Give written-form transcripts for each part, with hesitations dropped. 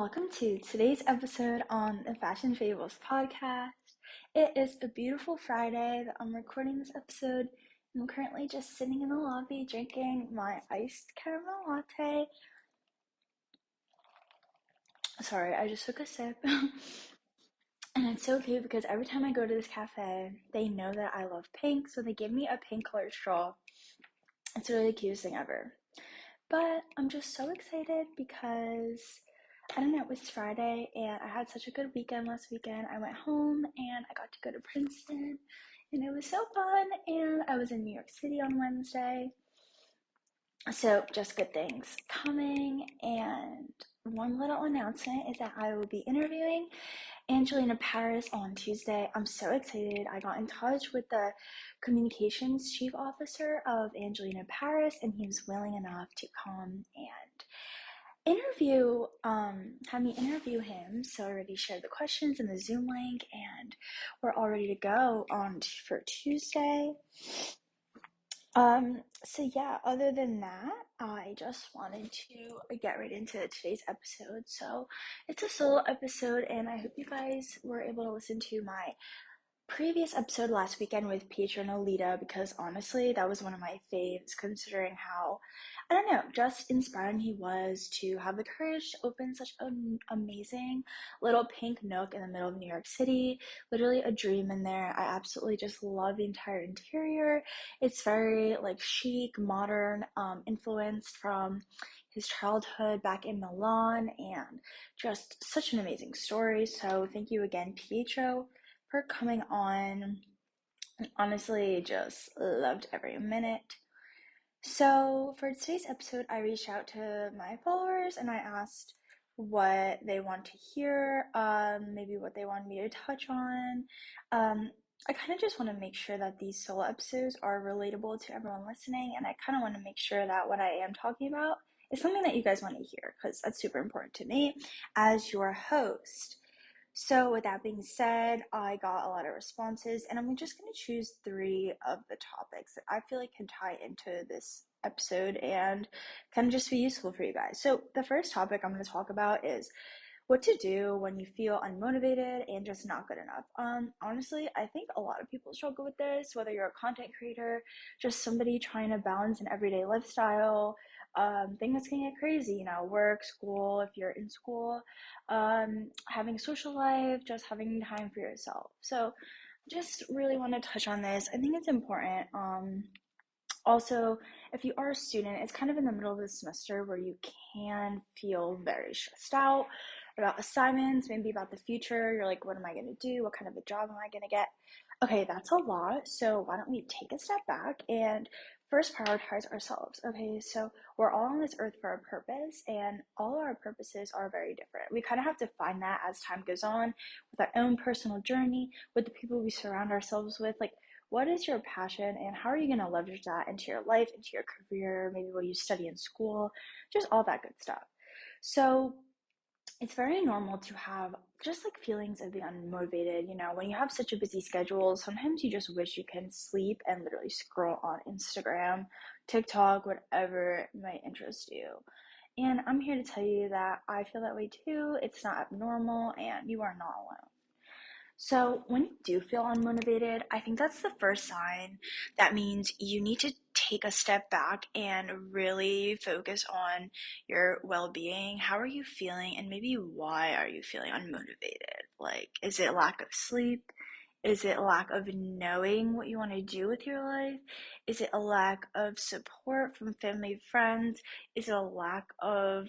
welcome to today's episode on the Fashion Fables podcast. It is a beautiful Friday that I'm recording this episode. I'm currently just sitting in the lobby drinking my iced caramel latte. Sorry, I just took a sip. And it's so cute because every time I go to this cafe, they know that I love pink, so they give me a pink colored straw. It's really the cutest thing ever. But I'm just so excited because I don't know, it's Friday and I had such a good weekend last weekend. I went home and I got to go to Princeton and it was so fun. And I was in New York City on Wednesday. So just good things coming. And one little announcement is that I will be interviewing Angelina Paris on Tuesday. I'm so excited. I got in touch with the communications chief officer of Angelina Paris, and he was willing enough to come and have me interview him. So I already shared the questions in the Zoom link, and we're all ready to go on for Tuesday. So yeah, other than that, I just wanted to get right into today's episode. So it's a solo episode, and I hope you guys were able to listen to my previous episode last weekend with Pietro and Alita, because honestly, that was one of my faves, considering how, I don't know, just inspiring he was to have the courage to open such an amazing little pink nook in the middle of New York City. Literally a dream in there. I absolutely just love the entire interior. It's very like chic, modern, influenced from his childhood back in Milan, and just such an amazing story. So thank you again, Pietro, for coming on. Honestly, just loved every minute. So, for today's episode, I reached out to my followers and I asked what they want to hear, maybe what they want me to touch on. I kind of just want to make sure that these solo episodes are relatable to everyone listening, and I kind of want to make sure that what I am talking about is something that you guys want to hear, because that's super important to me as your host. So with that being said, I got a lot of responses, and I'm just going to choose 3 of the topics that I feel like can tie into this episode and kind of just be useful for you guys. So the first topic I'm going to talk about is what to do when you feel unmotivated and just not good enough. Honestly, I think a lot of people struggle with this, whether you're a content creator, just somebody trying to balance an everyday lifestyle, things can get crazy, work, school, if you're in school, having a social life, just having time for yourself. So just really want to touch on this. I think it's important. Also, if you are a student, it's kind of in the middle of the semester where you can feel very stressed out about assignments, maybe about the future. You're like, what am I going to do? What kind of a job am I going to get? Okay, that's a lot. So why don't we take a step back and first prioritize ourselves? Okay, so we're all on this earth for a purpose, and all our purposes are very different. We kind of have to find that as time goes on with our own personal journey, with the people we surround ourselves with. Like, what is your passion, and how are you going to leverage that into your life, into your career, maybe what you study in school, just all that good stuff. So it's very normal to have just like feelings of being unmotivated. When you have such a busy schedule, sometimes you just wish you can sleep and literally scroll on Instagram, TikTok, whatever might interest you. And I'm here to tell you that I feel that way too. It's not abnormal, and you are not alone. So when you do feel unmotivated, I think that's the first sign. That means you need to take a step back and really focus on your well-being. How are you feeling, and maybe why are you feeling unmotivated? Like, is it lack of sleep? Is it a lack of knowing what you want to do with your life? Is it a lack of support from family, friends? Is it a lack of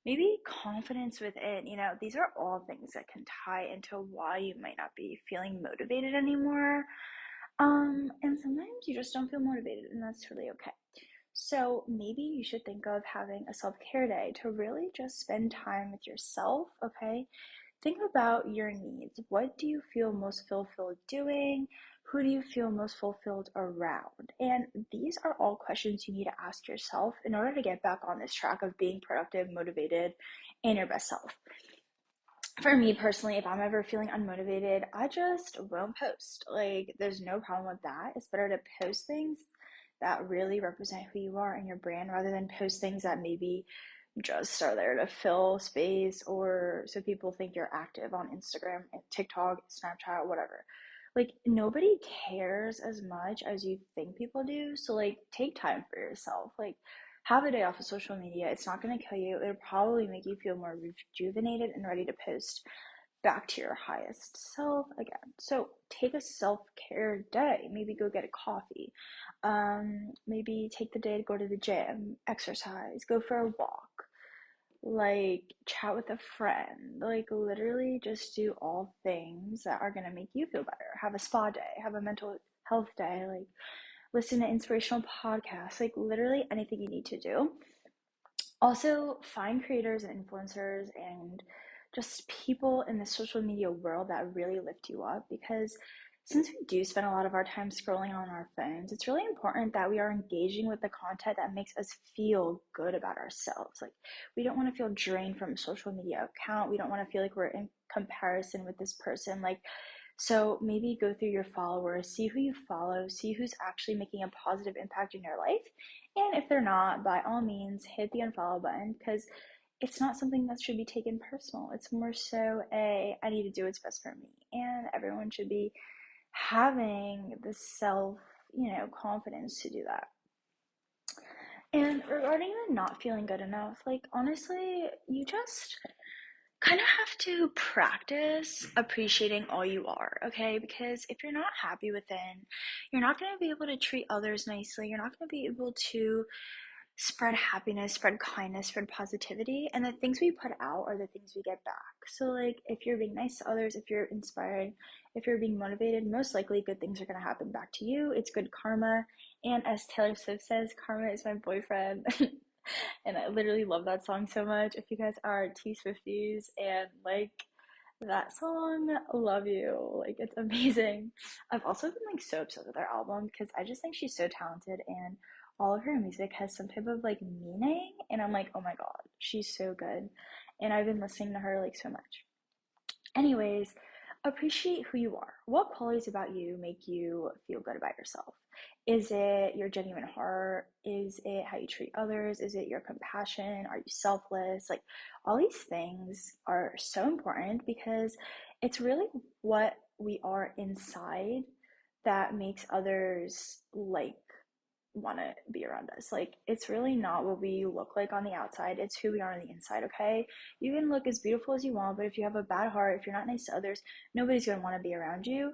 maybe confidence within? These are all things that can tie into why you might not be feeling motivated anymore. And sometimes you just don't feel motivated, and that's really okay. So maybe you should think of having a self-care day to really just spend time with yourself, okay? Think about your needs. What do you feel most fulfilled doing? Who do you feel most fulfilled around? And these are all questions you need to ask yourself in order to get back on this track of being productive, motivated, and your best self. For me personally, if I'm ever feeling unmotivated, I just won't post. Like, there's no problem with that. It's better to post things that really represent who you are and your brand, rather than post things that maybe just are there to fill space or so people think you're active on Instagram, TikTok, Snapchat, whatever. Like, nobody cares as much as you think people do. So, like, take time for yourself. Like, have a day off of social media. It's not going to kill you. It'll probably make you feel more rejuvenated and ready to post back to your highest self again. So take a self-care day. Maybe go get a coffee. Maybe take the day to go to the gym, exercise, go for a walk, like chat with a friend. Like literally just do all things that are gonna make you feel better. Have a spa day, have a mental health day, like listen to inspirational podcasts, like literally anything you need to do. Also, find creators and influencers and just people in the social media world that really lift you up, because since we do spend a lot of our time scrolling on our phones, it's really important that we are engaging with the content that makes us feel good about ourselves. Like, we don't want to feel drained from a social media account. We don't want to feel like we're in comparison with this person. Like, so maybe go through your followers, see who you follow, see who's actually making a positive impact in your life. And if they're not, by all means, hit the unfollow button, because it's not something that should be taken personal. It's more so I need to do what's best for me. And everyone should be having the self, confidence to do that. And regarding the not feeling good enough, like honestly, you just kind of have to practice appreciating all you are, okay? Because if you're not happy within, you're not going to be able to treat others nicely. You're not going to be able to spread happiness, spread kindness, spread positivity. And the things we put out are the things we get back. So, like, if you're being nice to others, if you're inspired, if you're being motivated, most likely good things are going to happen back to you. It's good karma. And as Taylor Swift says, karma is my boyfriend. And I literally love that song so much. If you guys are T Swifties and like that song, love you. Like, it's amazing. I've also been like so obsessed with her album because I just think she's so talented, and all of her music has some type of like meaning, and I'm like, oh my god, she's so good. And I've been listening to her like so much. Anyways, appreciate who you are. What qualities about you make you feel good about yourself? Is it your genuine heart? Is it how you treat others? Is it your compassion? Are you selfless? Like, all these things are so important because it's really what we are inside that makes others like want to be around us. Like, it's really not what we look like on the outside, it's who we are on the inside, okay? You can look as beautiful as you want, but if you have a bad heart, if you're not nice to others, nobody's going to want to be around you.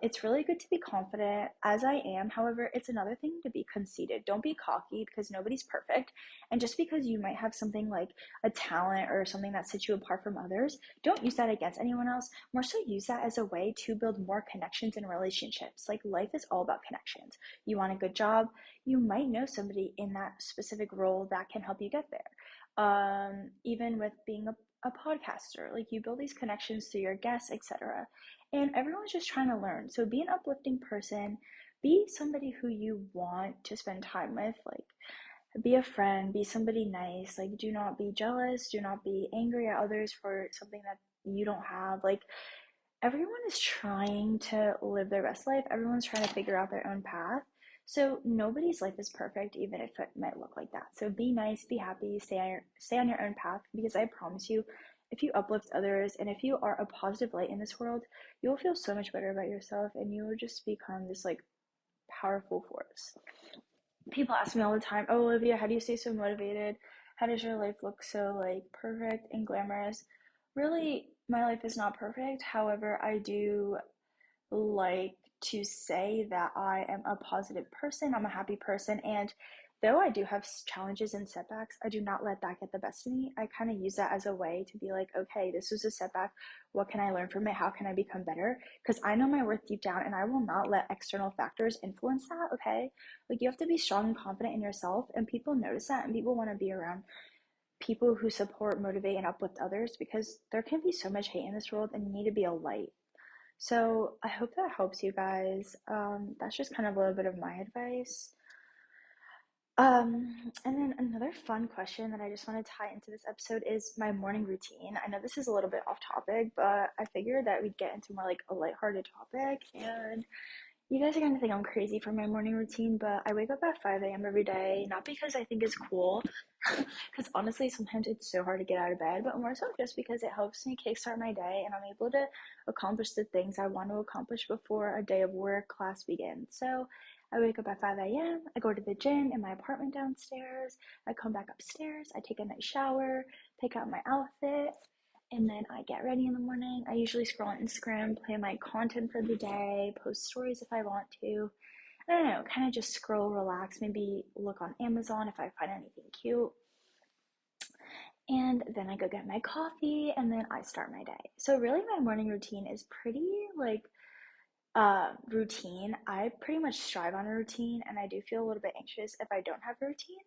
It's really good to be confident, as I am. However, it's another thing to be conceited. Don't be cocky, because nobody's perfect. And just because you might have something like a talent or something that sets you apart from others, don't use that against anyone else. More so, use that as a way to build more connections and relationships. Like, life is all about connections. You want a good job, you might know somebody in that specific role that can help you get there. Even with being a podcaster, like, you build these connections through your guests, etc. And everyone's just trying to learn. So be an uplifting person, be somebody who you want to spend time with, like, be a friend, be somebody nice. Like, do not be jealous, do not be angry at others for something that you don't have. Like, everyone is trying to live their best life. Everyone's trying to figure out their own path. So nobody's life is perfect, even if it might look like that. So be nice, be happy, stay on your own path, because I promise you, if you uplift others and if you are a positive light in this world, you'll feel so much better about yourself, and you will just become this like powerful force. People ask me all the time, "Oh, Olivia, how do you stay so motivated? How does your life look so like perfect and glamorous?" Really, my life is not perfect. However, I do like to say that I am a positive person, I'm a happy person, and though I do have challenges and setbacks, I do not let that get the best of me. I kind of use that as a way to be like, okay, this was a setback. What can I learn from it? How can I become better? Because I know my worth deep down, and I will not let external factors influence that, okay? Like, you have to be strong and confident in yourself, and people notice that, and people want to be around people who support, motivate, and uplift others, because there can be so much hate in this world, and you need to be a light. So I hope that helps you guys. That's just kind of a little bit of my advice. And then another fun question that I just want to tie into this episode is my morning routine. I know this is a little bit off topic, but I figured that we'd get into more like a lighthearted topic. And You guys are gonna think I'm crazy for my morning routine, but I wake up at 5 a.m. every day, not because I think it's cool, because honestly, sometimes it's so hard to get out of bed, but more so just because it helps me kickstart my day and I'm able to accomplish the things I want to accomplish before a day of work class begins. So I wake up at 5 a.m., I go to the gym in my apartment downstairs, I come back upstairs, I take a nice shower, pick out my outfit, and then I get ready in the morning. I usually scroll on Instagram, plan my content for the day, post stories if I want to. I don't know, kind of just scroll, relax, maybe look on Amazon if I find anything cute. And then I go get my coffee and then I start my day. So really my morning routine is pretty like routine. I pretty much strive on a routine and I do feel a little bit anxious if I don't have a routine.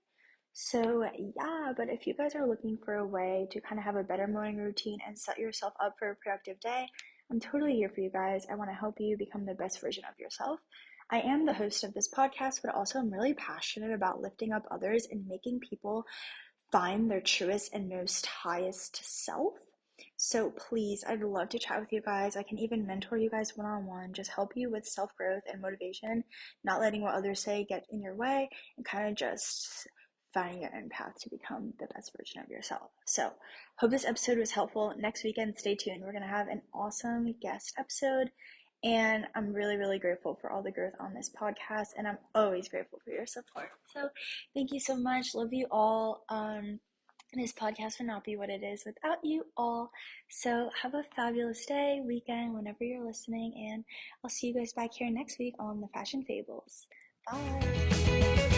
So, yeah, but if you guys are looking for a way to kind of have a better morning routine and set yourself up for a productive day, I'm totally here for you guys. I want to help you become the best version of yourself. I am the host of this podcast, but also I'm really passionate about lifting up others and making people find their truest and most highest self. So please, I'd love to chat with you guys. I can even mentor you guys one on one, just help you with self growth and motivation, not letting what others say get in your way, and kind of just finding your own path to become the best version of yourself. So, hope this episode was helpful. Next weekend, stay tuned. We're going to have an awesome guest episode. And I'm really, really grateful for all the growth on this podcast. And I'm always grateful for your support. So, thank you so much. Love you all. This podcast would not be what it is without you all. So have a fabulous day, weekend, whenever you're listening, and I'll see you guys back here next week on the Fashion Fables. Bye.